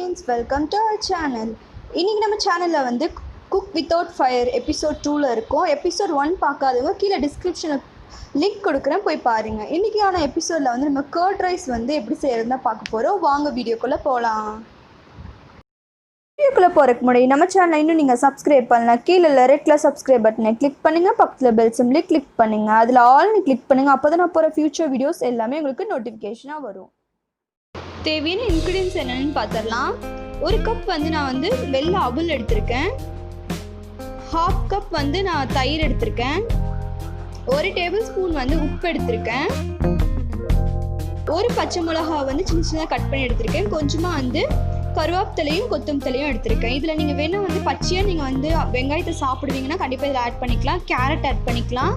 friends, welcome to our channel. இன்னைக்கு நம்ம சேனல்ல வந்து குக் வித்தவுட் ஃபயர் எபிசோட் 2ல இருக்கோம். எபிசோட் 1 பார்க்காதவங்க கீழே டிஸ்கிரிப்ஷனில் லிங்க் கொடுக்குறேன், போய் பாருங்க. இன்னைக்கான எபிசோடில் வந்து நம்ம கர்ட் ரைஸ் வந்து எப்படி செய்யறதுன்னு பார்க்க போகிறோம். வாங்க வீடியோக்குள்ளே போகலாம். வீடியோக்குள்ளே போகிறதுக்கு முன்னாடி நம்ம சேனலை இன்னும் நீங்கள் சப்ஸ்கிரைப் பண்ணலாம். கீழே ரெட் கலர் சப்ஸ்கிரைப் பட்டனை கிளிக் பண்ணுங்கள், பக்கத்தில் பெல் சிம்பிளை கிளிக் பண்ணுங்கள், அதில் ஆல்னு கிளிக் பண்ணுங்கள். அப்போ தான் நான் போகிற ஃபியூச்சர் வீடியோஸ் எல்லாமே உங்களுக்கு நோட்டிஃபிகேஷனாக வரும். தேவையான இன்க்ரீடியன்ஸ் என்னென்னு பார்த்துடலாம். ஒரு கப் வந்து நான் வந்து வெள்ளை அவல் எடுத்திருக்கேன். 1/2 கப் வந்து நான் தயிர் எடுத்திருக்கேன். 1 டேபிள் ஸ்பூன் வந்து உப்பு எடுத்திருக்கேன். 1 பச்சை மிளகா வந்து சின்ன சின்னதாக கட் பண்ணி எடுத்திருக்கேன். கொஞ்சமாக வந்து கருவேப்பிலையும் கொத்தமல்லியும் எடுத்திருக்கேன். இதில் நீங்கள் வேணால் வந்து பச்சையாக நீங்கள் வந்து வெங்காயத்தை சாப்பிடுவீங்கன்னா கண்டிப்பாக இதில் ஆட் பண்ணிக்கலாம். கேரட் ஆட் பண்ணிக்கலாம்.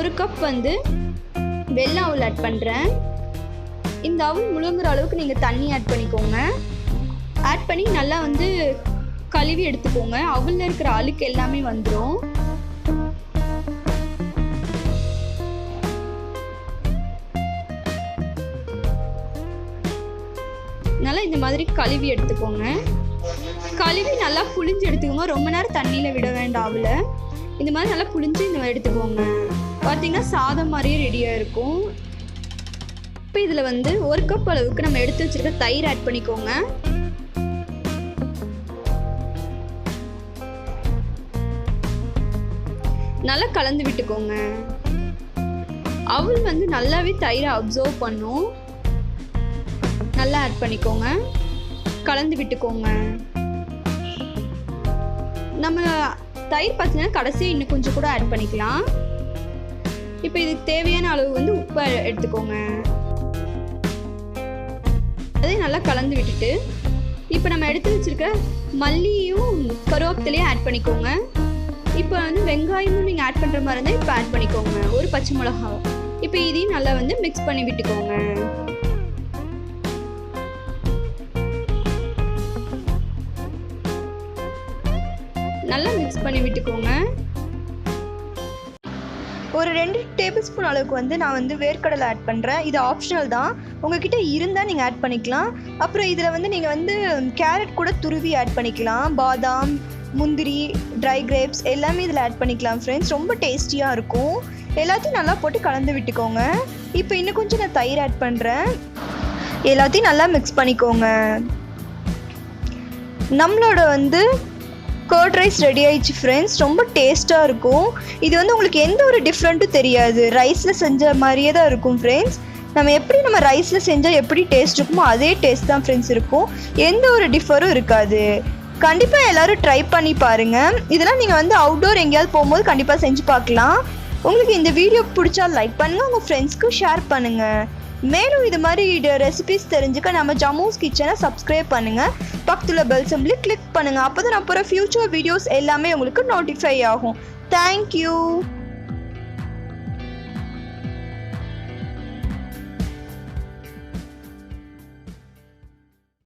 1 கப் வந்து வெள்ளை அவல் ஆட் பண்ணுறேன். இந்த அவல் முழுங்குற அளவுக்கு நீங்கள் தண்ணி ஆட் பண்ணிக்கோங்க. ஆட் பண்ணி நல்லா வந்து கழுவி எடுத்துக்கோங்க. அவலில் இருக்கிற அழுக்கு எல்லாமே வந்துடும். நல்லா இந்த மாதிரி கழுவி எடுத்துக்கோங்க. கழுவி நல்லா புளிஞ்சு எடுத்துக்கோங்க. ரொம்ப நேரம் தண்ணியில் விட வேண்டாம். அவலை இந்த மாதிரி நல்லா புளிஞ்சு எடுத்துக்கோங்க. பார்த்தீங்கன்னா சாதம் மாதிரியே ரெடியாக இருக்கும். இப்போ இதில் வந்து 1 கப் அளவுக்கு நம்ம எடுத்து வச்சிருக்க தயிர் ஆட் பண்ணிக்கோங்க. நல்லா கலந்து விட்டுக்கோங்க. அவல் வந்து நல்லாவே தயிரை அப்சர்வ் பண்ணும். நல்லா ஆட் பண்ணிக்கோங்க, கலந்து விட்டுக்கோங்க. நம்ம தயிர் பார்த்தீங்கன்னா கடைசியாக இன்னும் கொஞ்சம் கூட ஆட் பண்ணிக்கலாம். இப்போ இதுக்கு தேவையான அளவு வந்து உப்பு எடுத்துக்கோங்க. அதையும் நல்லா கலந்து விட்டுட்டு இப்போ நம்ம எடுத்து வச்சிருக்க மல்லியும் கருவேப்பிலையும் ஆட் பண்ணிக்கோங்க. இப்போ வந்து வெங்காயமும் நீங்கள் ஆட் பண்ணுற மாதிரி இருந்தால் இப்போ ஆட் பண்ணிக்கோங்க. 1 பச்சை மிளகா. இப்போ இதையும் நல்லா வந்து மிக்ஸ் பண்ணி விட்டுக்கோங்க. நல்லா மிக்ஸ் பண்ணி விட்டுக்கோங்க. ஒரு 2 டேபிள் ஸ்பூன் அளவுக்கு வந்து நான் வந்து வேர்க்கடலை ஆட் பண்ணுறேன். இது ஆப்ஷனல் தான், உங்ககிட்ட இருந்தால் நீங்கள் ஆட் பண்ணிக்கலாம். அப்புறம் இதில் வந்து நீங்கள் வந்து கேரட் கூட துருவி ஆட் பண்ணிக்கலாம். பாதாம், முந்திரி, ட்ரை கிரேப்ஸ் எல்லாமே இதில் ஆட் பண்ணிக்கலாம் ஃப்ரெண்ட்ஸ். ரொம்ப டேஸ்டியாக இருக்கும். எல்லாத்தையும் நல்லா போட்டு கலந்து விட்டுக்கோங்க. இப்போ இன்னும் கொஞ்சம் நான் தயிர் ஆட் பண்ணுறேன். எல்லாத்தையும் நல்லா மிக்ஸ் பண்ணிக்கோங்க. நம்மளோட வந்து கர்ட் ரைஸ் ரெடி ஆயிடுச்சு ஃப்ரெண்ட்ஸ். ரொம்ப டேஸ்ட்டாக இருக்கும். இது வந்து உங்களுக்கு எந்த ஒரு டிஃப்ரெண்ட்டும் தெரியாது. ரைஸில் செஞ்ச மாதிரியே தான் இருக்கும் ஃப்ரெண்ட்ஸ். நம்ம ரைஸில் செஞ்சால் எப்படி டேஸ்ட் இருக்குமோ அதே டேஸ்ட் தான் ஃப்ரெண்ட்ஸ் இருக்கும். எந்த ஒரு டிஃபரும் இருக்காது. கண்டிப்பாக எல்லோரும் ட்ரை பண்ணி பாருங்கள். இதெல்லாம் நீங்கள் வந்து அவுட்டோர் எங்கேயாவது போகும்போது கண்டிப்பாக செஞ்சு பார்க்கலாம். உங்களுக்கு இந்த வீடியோ பிடிச்சா லைக் பண்ணுங்கள், உங்கள் ஃப்ரெண்ட்ஸ்க்கு ஷேர் பண்ணுங்கள். மேலும் இது மாதிரி ரெசிபிஸ் தெரிஞ்சுக்க நம்ம ஜம்முஸ் கிச்சனை சப்ஸ்கிரைப் பண்ணுங்கள். பக்கத்தில் பெல் சிம்பிளை கிளிக் பண்ணுங்கள். அப்போ தான் நான் போகிற ஃபியூச்சர் வீடியோஸ் எல்லாமே உங்களுக்கு நோட்டிஃபை ஆகும். தேங்க்யூ.